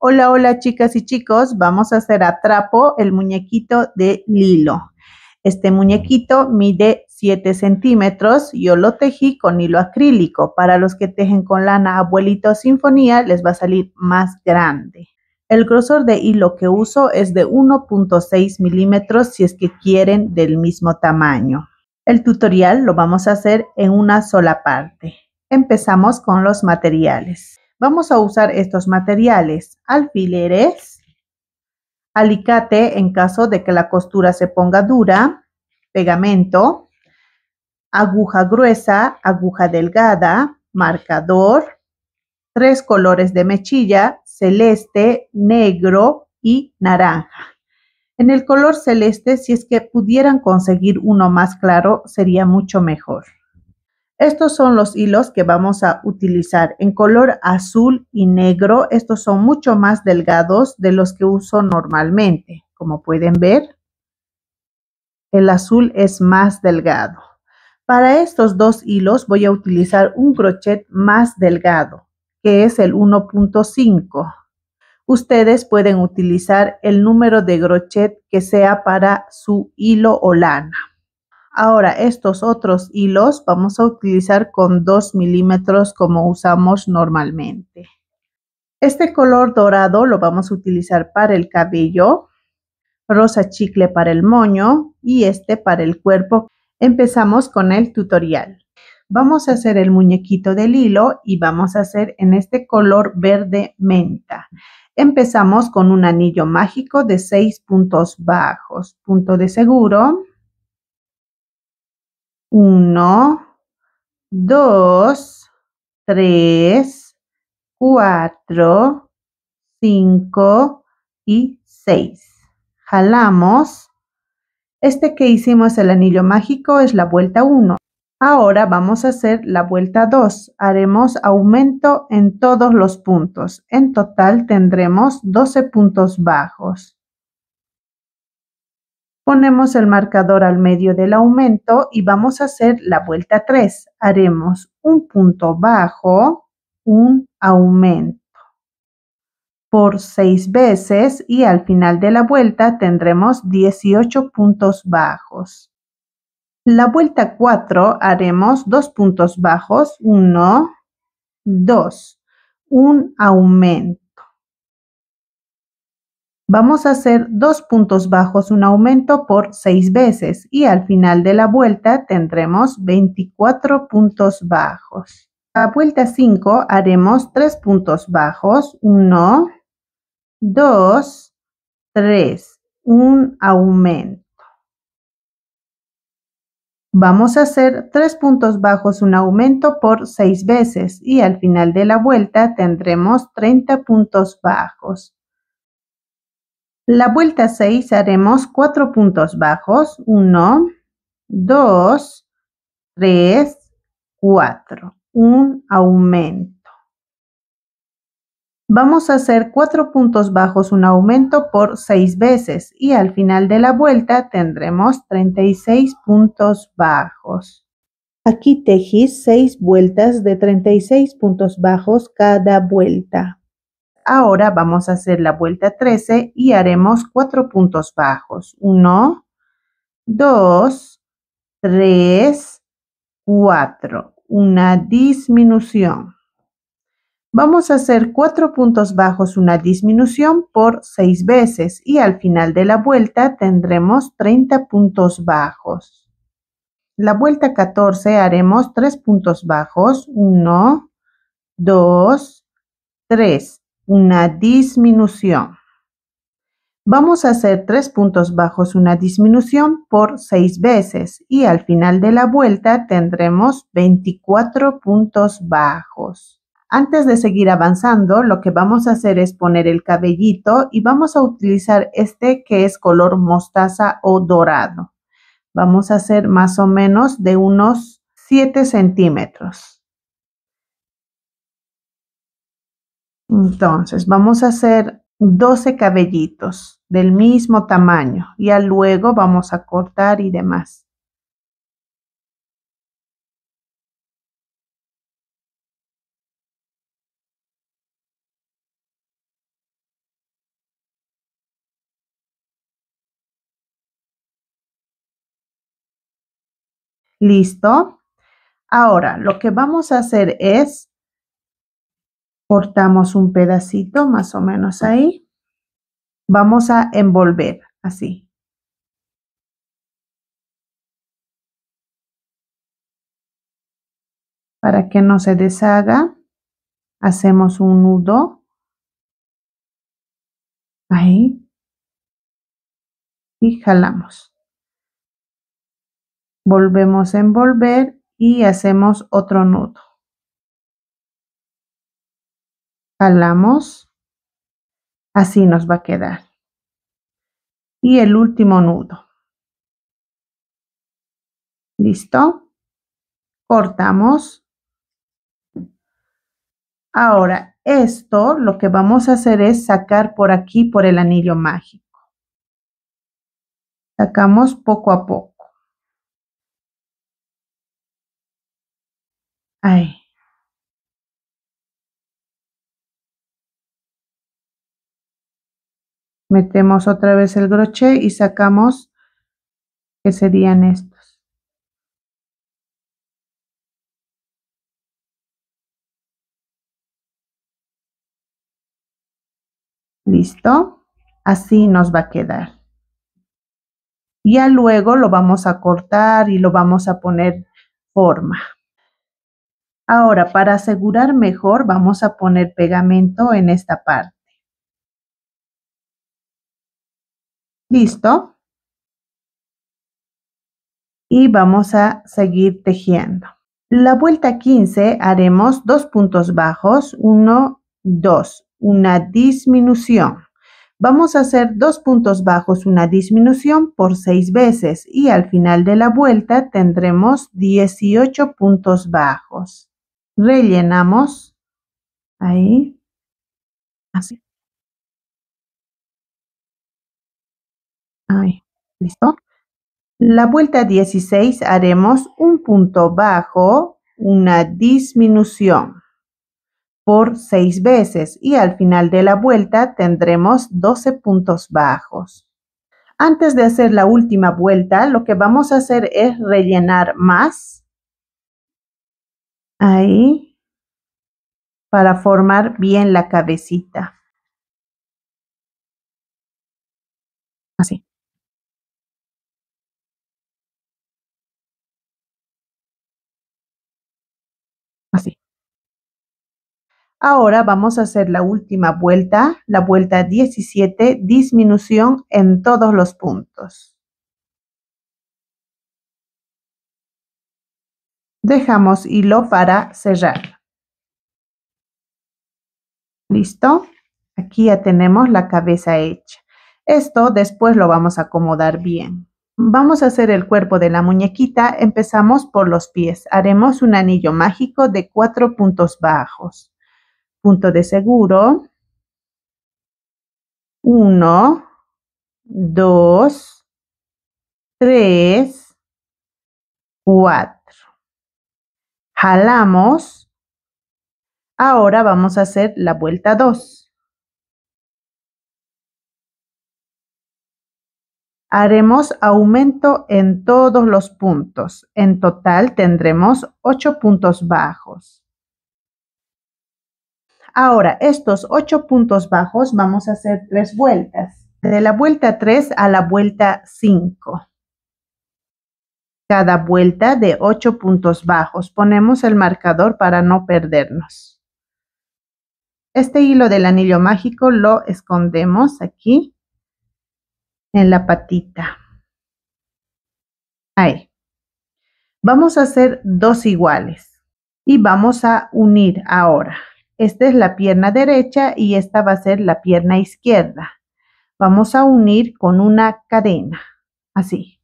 Hola, hola chicas y chicos, vamos a hacer a trapo el muñequito de Lilo. Este muñequito mide 7 centímetros, yo lo tejí con hilo acrílico. Para los que tejen con lana Abuelito Sinfonía les va a salir más grande. El grosor de hilo que uso es de 1.6 milímetros si es que quieren del mismo tamaño. El tutorial lo vamos a hacer en una sola parte. Empezamos con los materiales. Vamos a usar estos materiales: alfileres, alicate en caso de que la costura se ponga dura, pegamento, aguja gruesa, aguja delgada, marcador, 3 colores de mechilla: celeste, negro y naranja. En el color celeste, si es que pudieran conseguir uno más claro, sería mucho mejor. Estos son los hilos que vamos a utilizar en color azul y negro. Estos son mucho más delgados de los que uso normalmente. Como pueden ver, el azul es más delgado. Para estos dos hilos voy a utilizar un crochet más delgado, que es el 1.5. Ustedes pueden utilizar el número de crochet que sea para su hilo o lana. Ahora, estos otros hilos vamos a utilizar con 2 milímetros como usamos normalmente. Este color dorado lo vamos a utilizar para el cabello, rosa chicle para el moño y este para el cuerpo. Empezamos con el tutorial. Vamos a hacer el muñequito del hilo y vamos a hacer en este color verde menta. Empezamos con un anillo mágico de 6 puntos bajos. Punto de seguro. 1, 2, 3, 4, 5 y 6. Jalamos. Este que hicimos el anillo mágico es la vuelta 1. Ahora vamos a hacer la vuelta 2. Haremos aumento en todos los puntos. En total tendremos 12 puntos bajos. Ponemos el marcador al medio del aumento y vamos a hacer la vuelta 3. Haremos un punto bajo, un aumento por 6 veces y al final de la vuelta tendremos 18 puntos bajos. La vuelta 4 haremos 2 puntos bajos, 1, 2, un aumento. Vamos a hacer 2 puntos bajos, un aumento por 6 veces y al final de la vuelta tendremos 24 puntos bajos. La vuelta 5 haremos 3 puntos bajos, 1, 2, 3, un aumento. Vamos a hacer 3 puntos bajos, un aumento por 6 veces y al final de la vuelta tendremos 30 puntos bajos. La vuelta 6 haremos 4 puntos bajos, 1, 2, 3, 4, un aumento. Vamos a hacer 4 puntos bajos, un aumento por 6 veces y al final de la vuelta tendremos 36 puntos bajos. Aquí tejí 6 vueltas de 36 puntos bajos cada vuelta. Ahora vamos a hacer la vuelta 13 y haremos 4 puntos bajos. 1, 2, 3, 4. Una disminución. Vamos a hacer 4 puntos bajos, una disminución por 6 veces y al final de la vuelta tendremos 30 puntos bajos. La vuelta 14 haremos 3 puntos bajos. 1, 2, 3. Una disminución. Vamos a hacer 3 puntos bajos, una disminución por 6 veces y al final de la vuelta tendremos 24 puntos bajos. Antes de seguir avanzando, lo que vamos a hacer es poner el cabellito y vamos a utilizar este que es color mostaza o dorado. Vamos a hacer más o menos de unos 7 centímetros. Entonces, vamos a hacer 12 cabellitos del mismo tamaño. Ya luego vamos a cortar y demás. ¿Listo? Ahora, lo que vamos a hacer es, cortamos un pedacito más o menos ahí. Vamos a envolver así. Para que no se deshaga, hacemos un nudo. Ahí. Y jalamos. Volvemos a envolver y hacemos otro nudo. Jalamos. Así nos va a quedar. Y el último nudo. ¿Listo? Cortamos. Ahora, esto lo que vamos a hacer es sacar por aquí por el anillo mágico. Sacamos poco a poco. Ahí. Metemos otra vez el crochet y sacamos, que serían estos. ¿Listo? Así nos va a quedar. Ya luego lo vamos a cortar y lo vamos a poner forma. Ahora, para asegurar mejor, vamos a poner pegamento en esta parte. ¿Listo? Y vamos a seguir tejiendo. La vuelta 15 haremos 2 puntos bajos, 1, 2, una disminución. Vamos a hacer 2 puntos bajos, una disminución por 6 veces y al final de la vuelta tendremos 18 puntos bajos. Rellenamos ahí, así. Ahí, ¿listo? La vuelta 16 haremos un punto bajo, una disminución por 6 veces y al final de la vuelta tendremos 12 puntos bajos. Antes de hacer la última vuelta, lo que vamos a hacer es rellenar más ahí para formar bien la cabecita. Así. Así. Ahora vamos a hacer la última vuelta, la vuelta 17, disminución en todos los puntos. Dejamos hilo para cerrar. ¿Listo? Aquí ya tenemos la cabeza hecha. Esto después lo vamos a acomodar bien. Vamos a hacer el cuerpo de la muñequita. Empezamos por los pies. Haremos un anillo mágico de 4 puntos bajos. Punto de seguro. 1, 2, 3, 4. Jalamos. Ahora vamos a hacer la vuelta 2. Haremos aumento en todos los puntos. En total tendremos 8 puntos bajos. Ahora, estos 8 puntos bajos vamos a hacer 3 vueltas. De la vuelta 3 a la vuelta 5. Cada vuelta de 8 puntos bajos. Ponemos el marcador para no perdernos. Este hilo del anillo mágico lo escondemos aquí en la patita. Ahí. Vamos a hacer 2 iguales y vamos a unir ahora. Esta es la pierna derecha y esta va a ser la pierna izquierda. Vamos a unir con una cadena, así.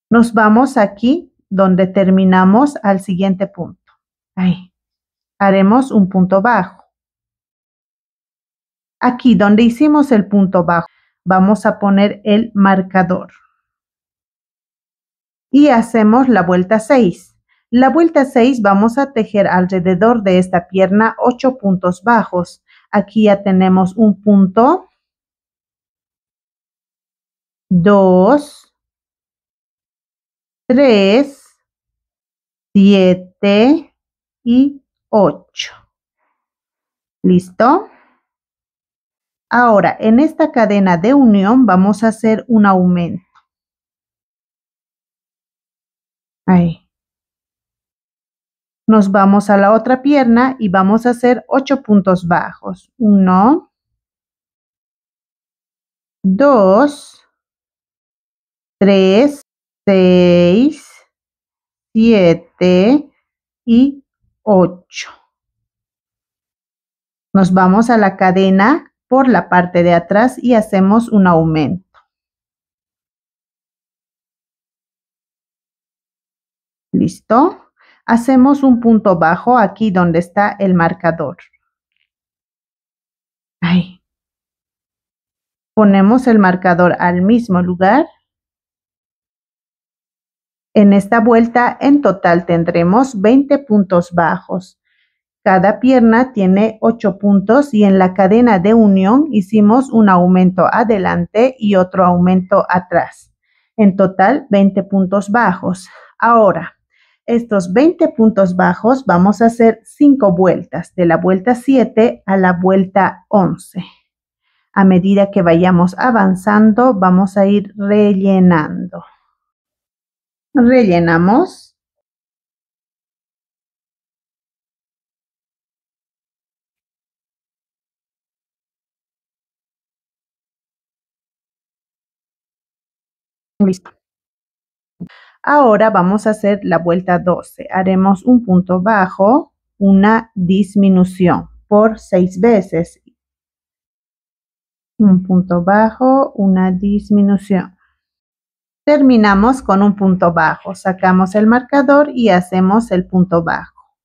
Nos vamos aquí donde terminamos al siguiente punto. Ahí. Haremos un punto bajo. Aquí donde hicimos el punto bajo, vamos a poner el marcador. Y hacemos la vuelta 6. La vuelta 6 vamos a tejer alrededor de esta pierna 8 puntos bajos. Aquí ya tenemos un punto, 2, 3, 7 y 8. ¿Listo? Ahora, en esta cadena de unión vamos a hacer un aumento. Ahí. Nos vamos a la otra pierna y vamos a hacer 8 puntos bajos. 1, 2, 3, 6, 7 y 8. Nos vamos a la cadena por la parte de atrás y hacemos un aumento. ¿Listo? Hacemos un punto bajo aquí donde está el marcador. Ahí. Ponemos el marcador al mismo lugar. En esta vuelta en total tendremos 20 puntos bajos. Cada pierna tiene 8 puntos y en la cadena de unión hicimos un aumento adelante y otro aumento atrás. En total 20 puntos bajos. Ahora, estos 20 puntos bajos vamos a hacer 5 vueltas, de la vuelta 7 a la vuelta 11. A medida que vayamos avanzando, vamos a ir rellenando. Rellenamos. Listo. Ahora vamos a hacer la vuelta 12. Haremos un punto bajo, una disminución por 6 veces. Un punto bajo, una disminución. Terminamos con un punto bajo. Sacamos el marcador y hacemos el punto bajo.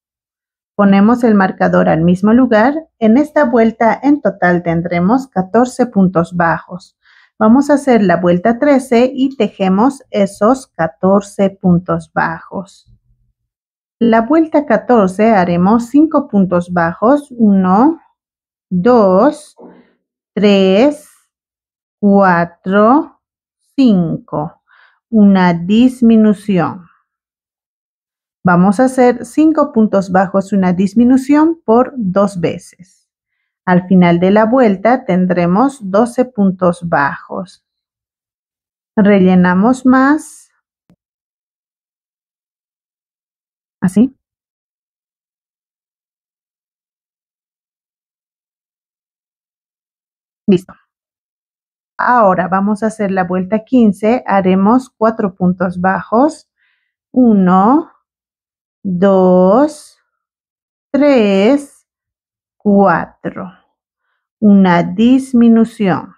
Ponemos el marcador al mismo lugar. En esta vuelta en total tendremos 14 puntos bajos. Vamos a hacer la vuelta 13 y tejemos esos 14 puntos bajos. La vuelta 14 haremos 5 puntos bajos. 1, 2, 3, 4, 5. Una disminución. Vamos a hacer 5 puntos bajos, una disminución por 2 veces. Al final de la vuelta tendremos 12 puntos bajos. Rellenamos más. Así. Listo. Ahora vamos a hacer la vuelta 15. Haremos 4 puntos bajos. 1, 2, 3, 4. Una disminución.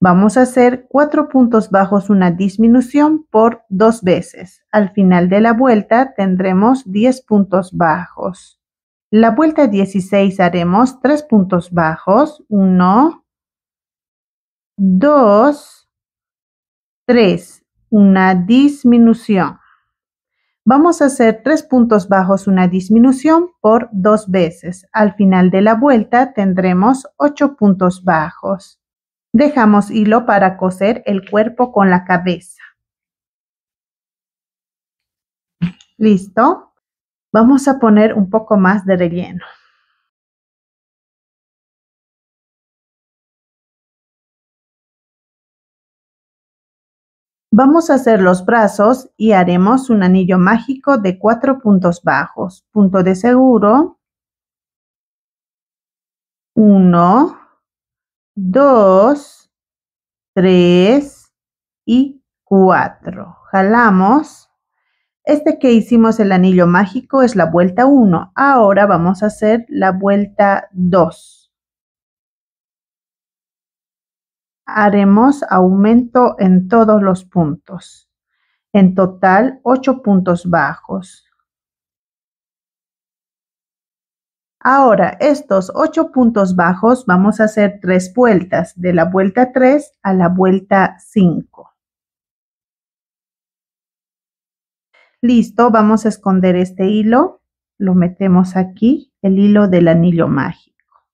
Vamos a hacer 4 puntos bajos, una disminución por 2 veces. Al final de la vuelta tendremos 10 puntos bajos. La vuelta 16 haremos 3 puntos bajos. 1, 2, 3. Una disminución. Vamos a hacer 3 puntos bajos, una disminución por 2 veces. Al final de la vuelta tendremos 8 puntos bajos. Dejamos hilo para coser el cuerpo con la cabeza. ¿Listo? Vamos a poner un poco más de relleno. Vamos a hacer los brazos y haremos un anillo mágico de 4 puntos bajos. Punto de seguro. 1, 2, 3 y 4. Jalamos. Este que hicimos el anillo mágico es la vuelta 1. Ahora vamos a hacer la vuelta 2. Haremos aumento en todos los puntos. En total, 8 puntos bajos. Ahora, estos 8 puntos bajos vamos a hacer 3 vueltas, de la vuelta 3 a la vuelta 5. Listo, vamos a esconder este hilo. Lo metemos aquí, el hilo del anillo mágico.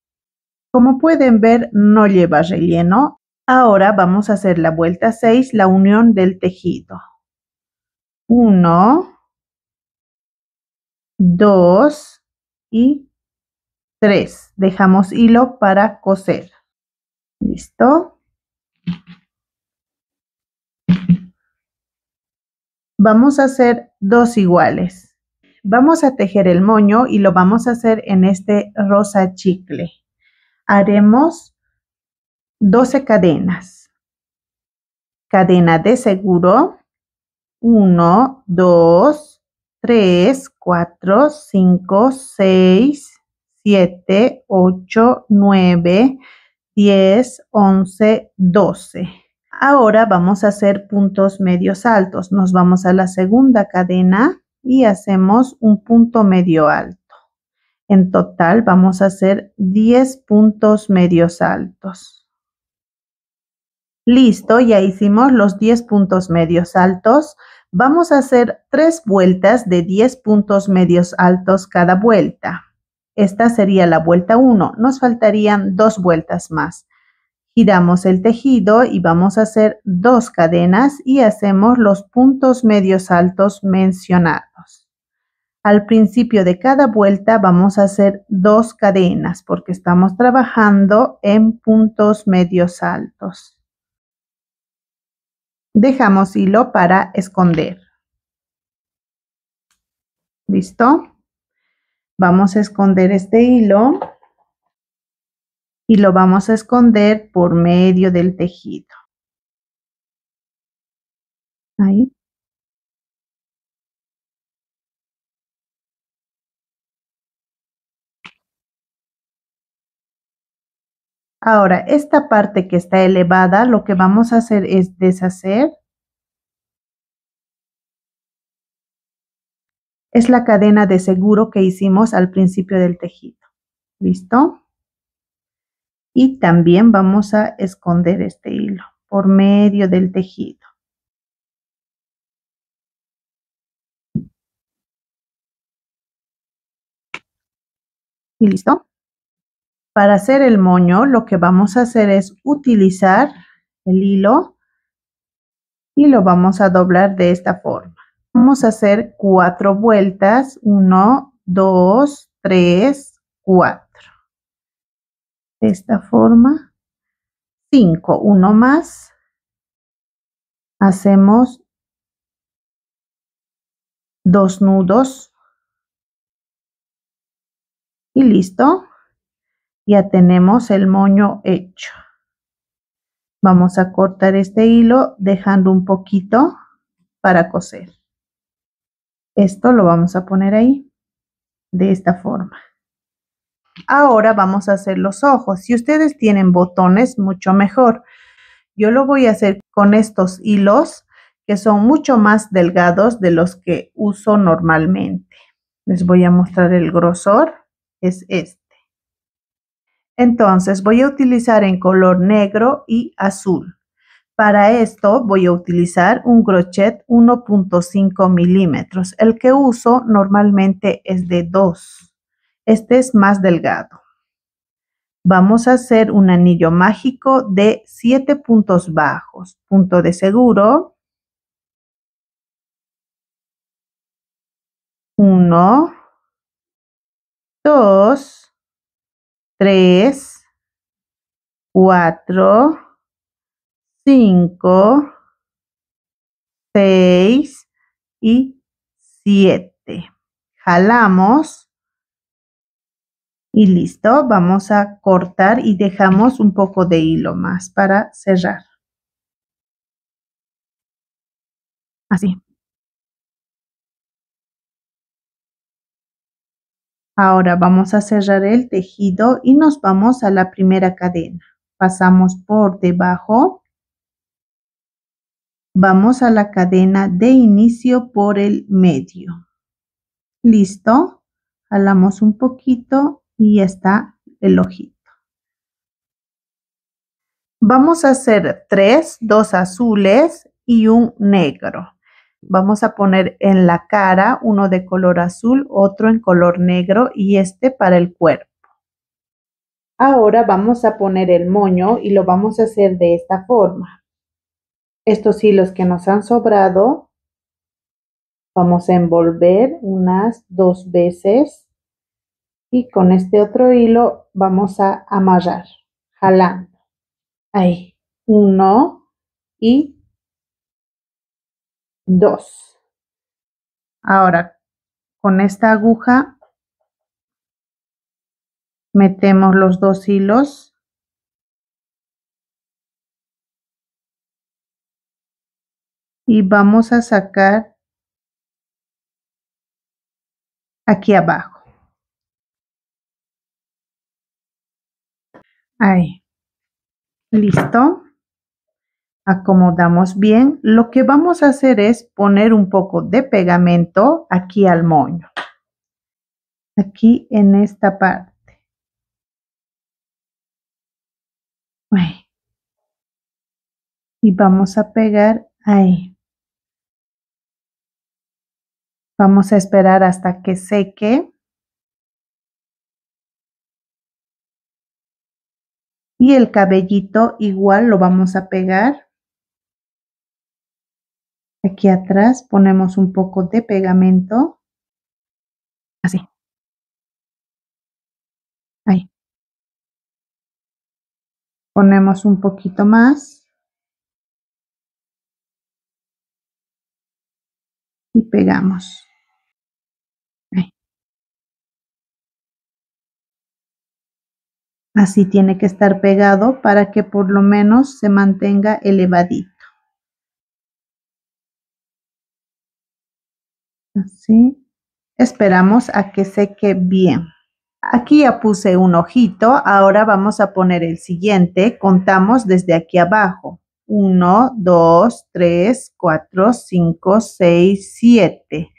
Como pueden ver, no lleva relleno. Ahora vamos a hacer la vuelta 6, la unión del tejido. 1, 2 y 3. Dejamos hilo para coser. ¿Listo? Vamos a hacer 2 iguales. Vamos a tejer el moño y lo vamos a hacer en este rosa chicle. Haremos 12 cadenas. Cadena de seguro. 1, 2, 3, 4, 5, 6, 7, 8, 9, 10, 11, 12. Ahora vamos a hacer puntos medios altos. Nos vamos a la segunda cadena y hacemos un punto medio alto. En total vamos a hacer 10 puntos medios altos. Listo, ya hicimos los 10 puntos medios altos. Vamos a hacer 3 vueltas de 10 puntos medios altos cada vuelta. Esta sería la vuelta 1. Nos faltarían 2 vueltas más. Giramos el tejido y vamos a hacer 2 cadenas y hacemos los puntos medios altos mencionados. Al principio de cada vuelta vamos a hacer 2 cadenas porque estamos trabajando en puntos medios altos. Dejamos hilo para esconder. ¿Listo? Vamos a esconder este hilo y lo vamos a esconder por medio del tejido. Ahí. Ahora, esta parte que está elevada, lo que vamos a hacer es deshacer. Es la cadena de seguro que hicimos al principio del tejido. ¿Listo? Y también vamos a esconder este hilo por medio del tejido. ¿Y listo? Para hacer el moño, lo que vamos a hacer es utilizar el hilo y lo vamos a doblar de esta forma. Vamos a hacer 4 vueltas. 1, 2, 3, 4. De esta forma. 5. Uno más. Hacemos 2 nudos. Y listo. Ya tenemos el moño hecho. Vamos a cortar este hilo dejando un poquito para coser. Esto lo vamos a poner ahí, de esta forma. Ahora vamos a hacer los ojos. Si ustedes tienen botones, mucho mejor. Yo lo voy a hacer con estos hilos que son mucho más delgados de los que uso normalmente. Les voy a mostrar el grosor. Es este. Entonces voy a utilizar en color negro y azul. Para esto voy a utilizar un crochet 1.5 milímetros. El que uso normalmente es de 2. Este es más delgado. Vamos a hacer un anillo mágico de 7 puntos bajos. Punto de seguro. 1, 2, 3, 4, 5, 6 y 7. Jalamos y listo. Vamos a cortar y dejamos un poco de hilo más para cerrar. Así. Ahora vamos a cerrar el tejido y nos vamos a la primera cadena. Pasamos por debajo. Vamos a la cadena de inicio por el medio. Listo. Jalamos un poquito y ya está el ojito. Vamos a hacer 3, 2 azules y un negro. Vamos a poner en la cara uno de color azul, otro en color negro y este para el cuerpo. Ahora vamos a poner el moño y lo vamos a hacer de esta forma. Estos hilos que nos han sobrado Vamos a envolver unas 2 veces y con este otro hilo vamos a amarrar, jalando. Ahí, 1 y 2. Ahora, con esta aguja metemos los 2 hilos y vamos a sacar aquí abajo. Ahí, listo. Acomodamos bien. Lo que vamos a hacer es poner un poco de pegamento aquí al moño. Aquí en esta parte. Ahí. Y vamos a pegar ahí. Vamos a esperar hasta que seque. Y el cabellito igual lo vamos a pegar. Aquí atrás ponemos un poco de pegamento. Así. Ahí. Ponemos un poquito más. Y pegamos. Ahí. Así tiene que estar pegado para que por lo menos se mantenga elevadito. Así. Esperamos a que seque bien. Aquí ya puse un ojito, ahora vamos a poner el siguiente. Contamos desde aquí abajo. 1, 2, 3, 4, 5, 6, 7.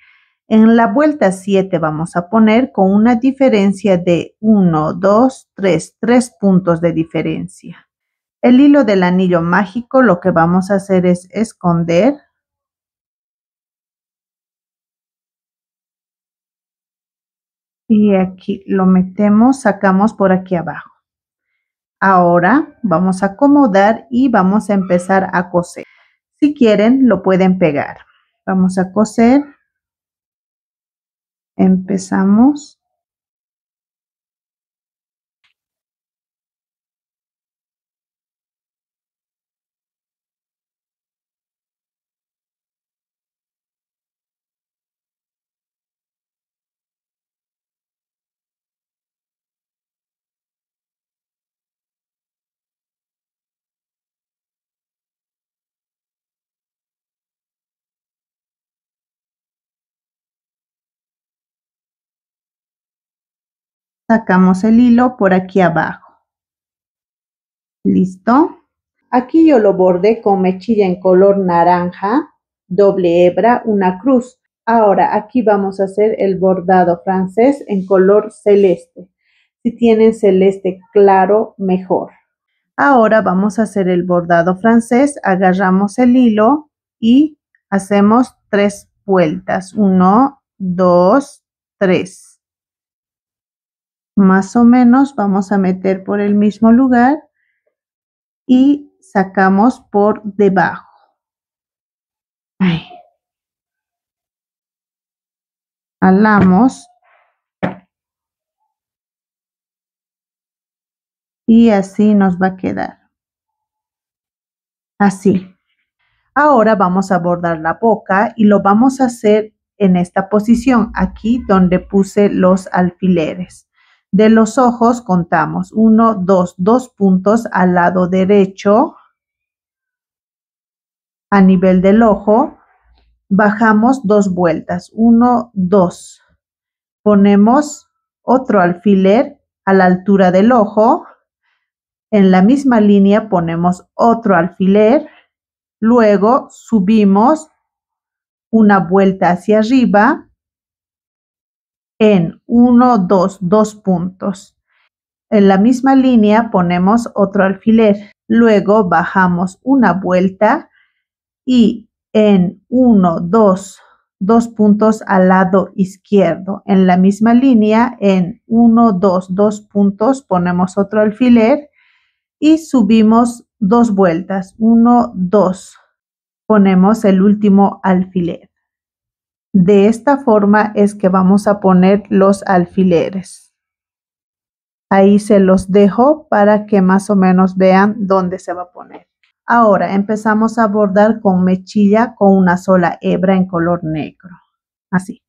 En la vuelta 7 vamos a poner con una diferencia de 1, 2, 3 puntos de diferencia. El hilo del anillo mágico lo que vamos a hacer es esconder. Y aquí lo metemos, sacamos por aquí abajo. Ahora vamos a acomodar y vamos a empezar a coser. Si quieren, lo pueden pegar. Vamos a coser. Empezamos. Sacamos el hilo por aquí abajo. ¿Listo? Aquí yo lo bordé con mechilla en color naranja, doble hebra, una cruz. Ahora aquí vamos a hacer el bordado francés en color celeste. Si tienen celeste claro, mejor. Ahora vamos a hacer el bordado francés. Agarramos el hilo y hacemos 3 vueltas. 1, 2, 3. Más o menos vamos a meter por el mismo lugar y sacamos por debajo. Ahí. Jalamos y así nos va a quedar. Así. Ahora vamos a bordar la boca y lo vamos a hacer en esta posición, aquí donde puse los alfileres. De los ojos contamos 1, 2, 2 puntos al lado derecho a nivel del ojo. Bajamos 2 vueltas, 1, 2. Ponemos otro alfiler a la altura del ojo. En la misma línea ponemos otro alfiler. Luego subimos una vuelta hacia arriba en 1, 2, 2 puntos. En la misma línea ponemos otro alfiler. Luego bajamos una vuelta y en 1, 2, 2 puntos al lado izquierdo. En la misma línea, en 1, 2, 2 puntos ponemos otro alfiler y subimos 2 vueltas. 1, 2. Ponemos el último alfiler. De esta forma es que vamos a poner los alfileres. Ahí se los dejo para que más o menos vean dónde se va a poner. Ahora empezamos a bordar con mechilla con una sola hebra en color negro. Así.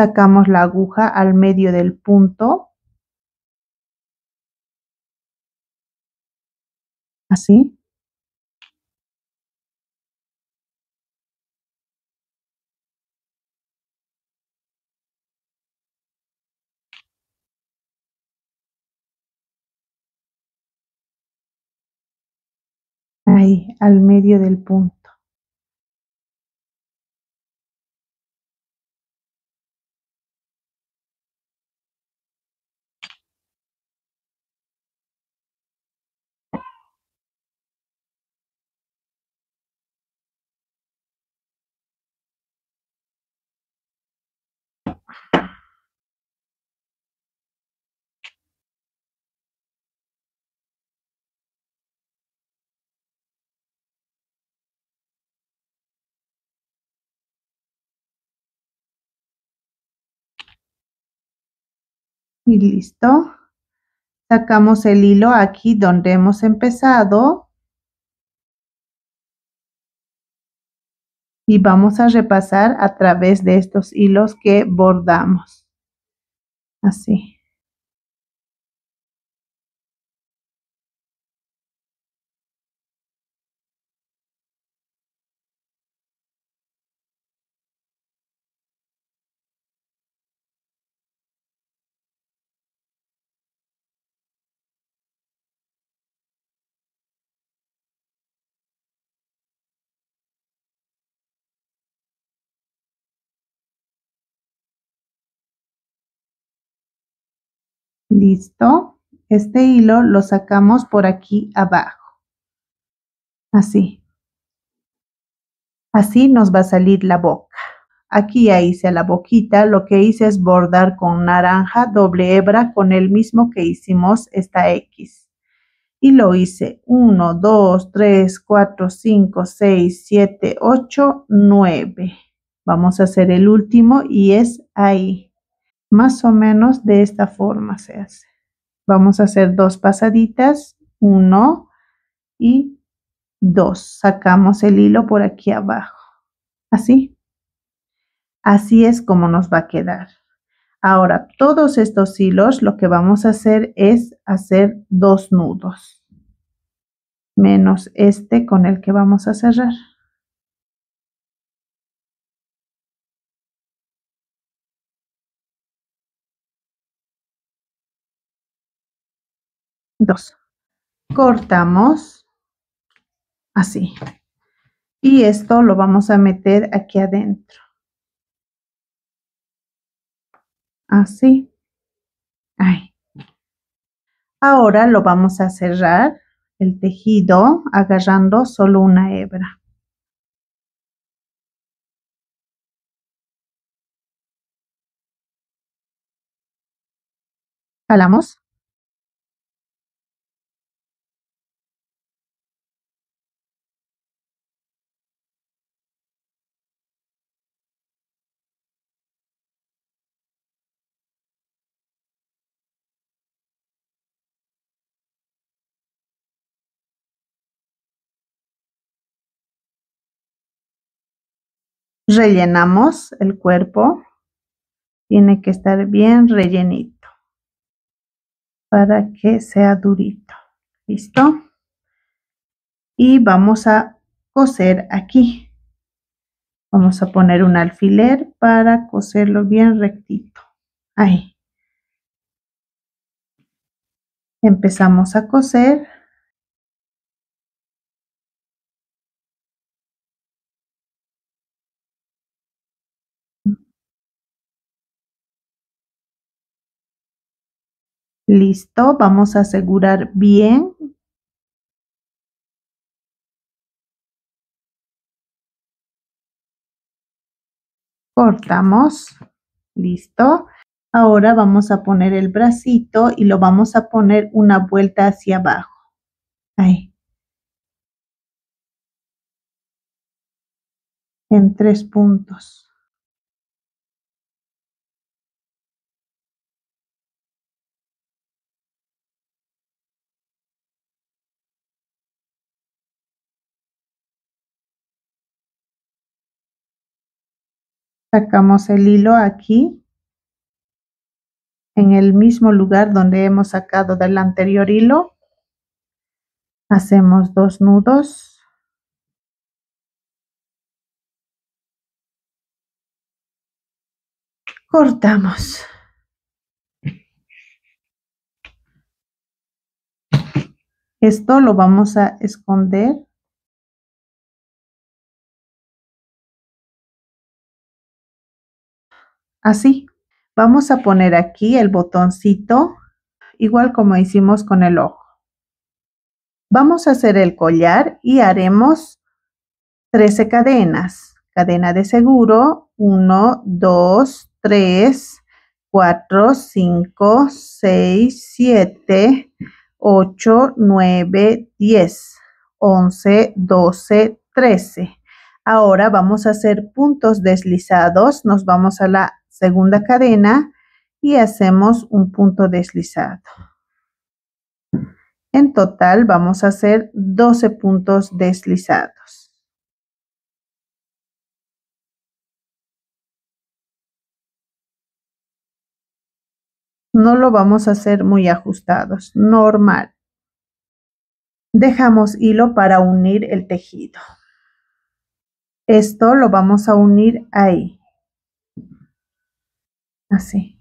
Sacamos la aguja al medio del punto. Así. Ahí, al medio del punto. Y listo. Sacamos el hilo aquí donde hemos empezado y vamos a repasar a través de estos hilos que bordamos. Así. Listo. Este hilo lo sacamos por aquí abajo. Así. Así nos va a salir la boca. Aquí ya hice la boquita. Lo que hice es bordar con naranja doble hebra con el mismo que hicimos esta X. Y lo hice 1, 2, 3, 4, 5, 6, 7, 8, 9. Vamos a hacer el último y es ahí. Más o menos de esta forma se hace. Vamos a hacer dos pasaditas, 1 y 2. Sacamos el hilo por aquí abajo. Así. Así es como nos va a quedar. Ahora, todos estos hilos lo que vamos a hacer es hacer 2 nudos, menos este con el que vamos a cerrar. 2. Cortamos así. Y esto lo vamos a meter aquí adentro. Así. Ahí. Ahora lo vamos a cerrar el tejido agarrando solo una hebra. Jalamos. Rellenamos el cuerpo. Tiene que estar bien rellenito para que sea durito. ¿Listo? Y vamos a coser aquí. Vamos a poner un alfiler para coserlo bien rectito. Ahí. Empezamos a coser. Listo. Vamos a asegurar bien Cortamos. Listo. Ahora vamos a poner el bracito y lo vamos a poner una vuelta hacia abajo. Ahí. En 3 puntos. Sacamos el hilo aquí, en el mismo lugar donde hemos sacado del anterior hilo. Hacemos 2 nudos. Cortamos. Esto lo vamos a esconder. Así. Vamos a poner aquí el botoncito, igual como hicimos con el ojo. Vamos a hacer el collar y haremos 13 cadenas. Cadena de seguro, 1, 2, 3, 4, 5, 6, 7, 8, 9, 10, 11, 12, 13. Ahora vamos a hacer puntos deslizados. Nos vamos a la segunda cadena y hacemos un punto deslizado. En total vamos a hacer 12 puntos deslizados. No lo vamos a hacer muy ajustados, normal. Dejamos hilo para unir el tejido. Esto lo vamos a unir ahí. Así.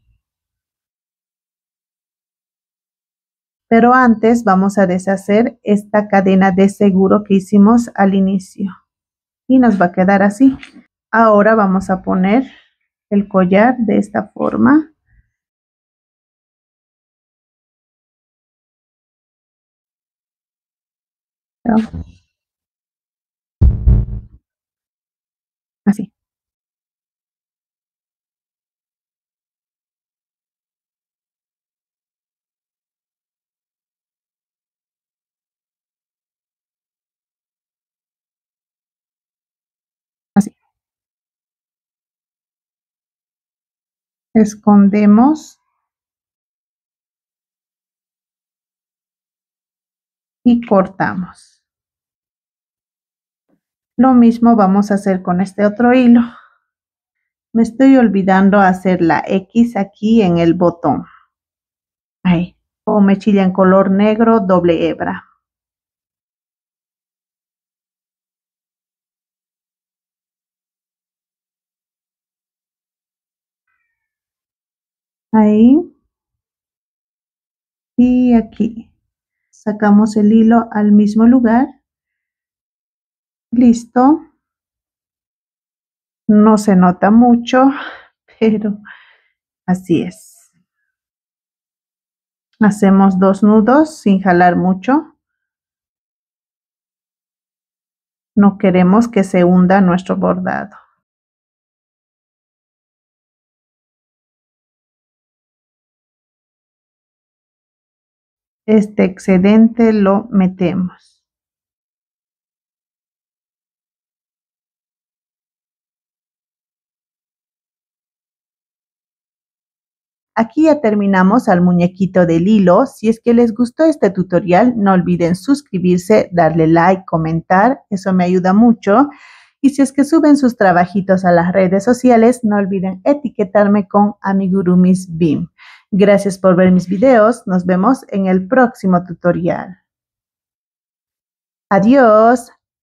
Pero antes vamos a deshacer esta cadena de seguro que hicimos al inicio. Y nos va a quedar así. Ahora vamos a poner el collar de esta forma. Así. Así. Escondemos. Y cortamos. Lo mismo vamos a hacer con este otro hilo. Me estoy olvidando hacer la X aquí en el botón. Ahí. O mechilla en color negro, doble hebra. Ahí. Y aquí. Sacamos el hilo al mismo lugar. Listo. No se nota mucho, pero así es. Hacemos 2 nudos sin jalar mucho. No queremos que se hunda nuestro bordado. Este excedente lo metemos. Aquí ya terminamos al muñequito del hilo. Si es que les gustó este tutorial, no olviden suscribirse, darle like, comentar, eso me ayuda mucho. Y si es que suben sus trabajitos a las redes sociales, no olviden etiquetarme con Amigurumis BIM. Gracias por ver mis videos, nos vemos en el próximo tutorial. Adiós.